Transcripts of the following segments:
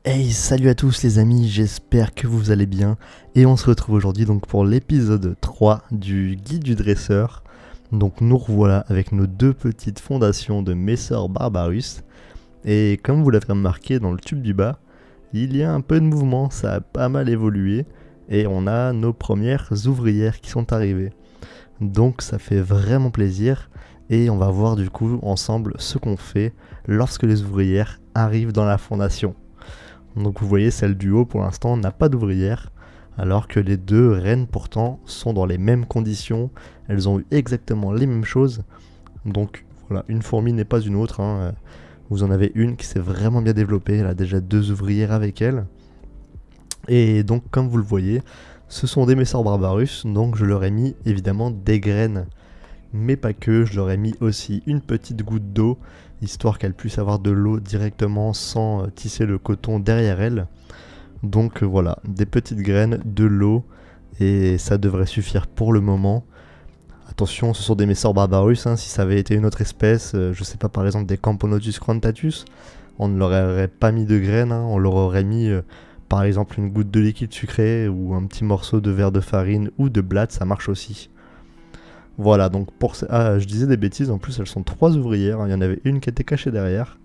Hey, salut à tous les amis, j'espère que vous allez bien. Et on se retrouve aujourd'hui donc pour l'épisode 3 du guide du dresseur. Donc nous revoilà avec nos deux petites fondations de Messer Barbarus. Et comme vous l'avez remarqué dans le tube du bas, il y a un peu de mouvement, ça a pas mal évolué. Et on a nos premières ouvrières qui sont arrivées. Donc ça fait vraiment plaisir. Et on va voir du coup ensemble ce qu'on fait lorsque les ouvrières arrivent dans la fondation. Donc vous voyez, celle du haut pour l'instant n'a pas d'ouvrière, alors que les deux reines pourtant sont dans les mêmes conditions, elles ont eu exactement les mêmes choses. Donc voilà, une fourmi n'est pas une autre, hein. Vous en avez une qui s'est vraiment bien développée, elle a déjà deux ouvrières avec elle. Et donc comme vous le voyez, ce sont des Messer Barbarus, donc je leur ai mis évidemment des graines. Mais pas que, je leur ai mis aussi une petite goutte d'eau, histoire qu'elles puissent avoir de l'eau directement sans tisser le coton derrière elles. Donc voilà, des petites graines, de l'eau, et ça devrait suffire pour le moment. Attention, ce sont des Messer Barbarus, hein, si ça avait été une autre espèce, je sais pas, par exemple des Camponotus crantatus, on ne leur aurait pas mis de graines, hein, on leur aurait mis par exemple une goutte de liquide sucré ou un petit morceau de verre de farine ou de blatte, ça marche aussi. Voilà, donc pour ça, je disais des bêtises, en plus elles sont 3 ouvrières, hein, il y en avait une qui était cachée derrière.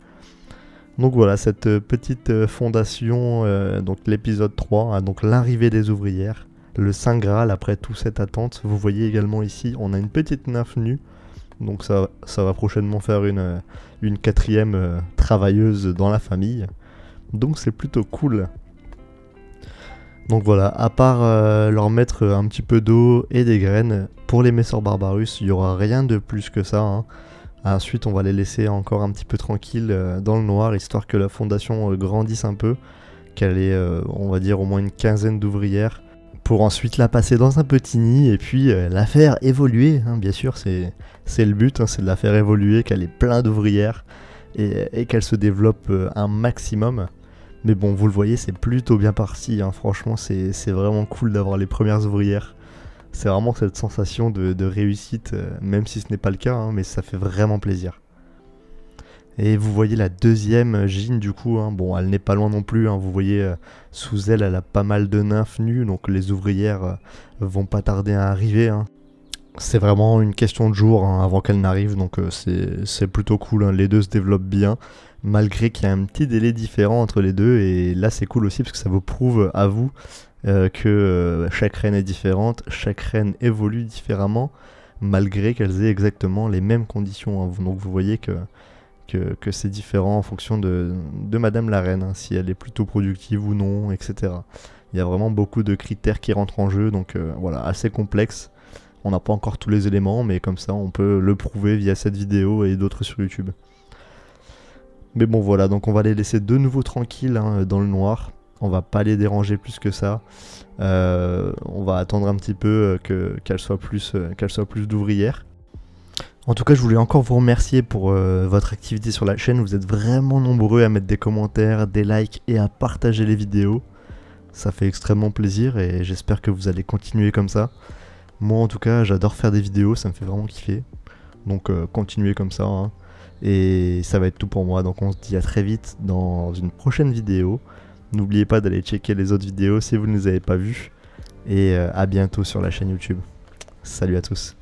Donc voilà, cette petite fondation, donc l'épisode 3, hein, donc l'arrivée des ouvrières, le Saint Graal après toute cette attente. Vous voyez également ici, on a une petite nymphe nue, donc ça va prochainement faire une quatrième travailleuse dans la famille. Donc c'est plutôt cool. Donc voilà, à part leur mettre un petit peu d'eau et des graines, pour les Messer Barbarus, il n'y aura rien de plus que ça, hein. Ensuite, on va les laisser encore un petit peu tranquilles dans le noir, histoire que la fondation grandisse un peu, qu'elle ait, on va dire, au moins une quinzaine d'ouvrières, pour ensuite la passer dans un petit nid et puis la faire évoluer, hein. Bien sûr, c'est le but, hein, c'est de la faire évoluer, qu'elle ait plein d'ouvrières et qu'elle se développe un maximum. Mais bon, vous le voyez, c'est plutôt bien parti, hein. Franchement, c'est vraiment cool d'avoir les premières ouvrières. C'est vraiment cette sensation de réussite, même si ce n'est pas le cas, hein, mais ça fait vraiment plaisir. Et vous voyez la deuxième Gine du coup, hein. Bon, elle n'est pas loin non plus, hein. Vous voyez, sous elle, elle a pas mal de nymphes nues, donc les ouvrières vont pas tarder à arriver, hein. C'est vraiment une question de jour, hein, avant qu'elle n'arrive, donc c'est plutôt cool, hein. Les deux se développent bien, malgré qu'il y a un petit délai différent entre les deux, et là c'est cool aussi parce que ça vous prouve à vous que chaque reine est différente, chaque reine évolue différemment, malgré qu'elles aient exactement les mêmes conditions, hein. Donc vous voyez que c'est différent en fonction de Madame la Reine, hein, si elle est plutôt productive ou non, etc. Il y a vraiment beaucoup de critères qui rentrent en jeu, donc voilà, assez complexe. On n'a pas encore tous les éléments, mais comme ça on peut le prouver via cette vidéo et d'autres sur YouTube. Mais bon voilà, donc on va les laisser de nouveau tranquilles, hein, dans le noir. On va pas les déranger plus que ça. On va attendre un petit peu qu'elles soient plus d'ouvrières. En tout cas, je voulais encore vous remercier pour votre activité sur la chaîne. Vous êtes vraiment nombreux à mettre des commentaires, des likes et à partager les vidéos. Ça fait extrêmement plaisir et j'espère que vous allez continuer comme ça. Moi en tout cas, j'adore faire des vidéos, ça me fait vraiment kiffer. Donc continuez comme ça, hein. Et ça va être tout pour moi. Donc on se dit à très vite dans une prochaine vidéo. N'oubliez pas d'aller checker les autres vidéos si vous ne les avez pas vues. Et à bientôt sur la chaîne YouTube. Salut à tous.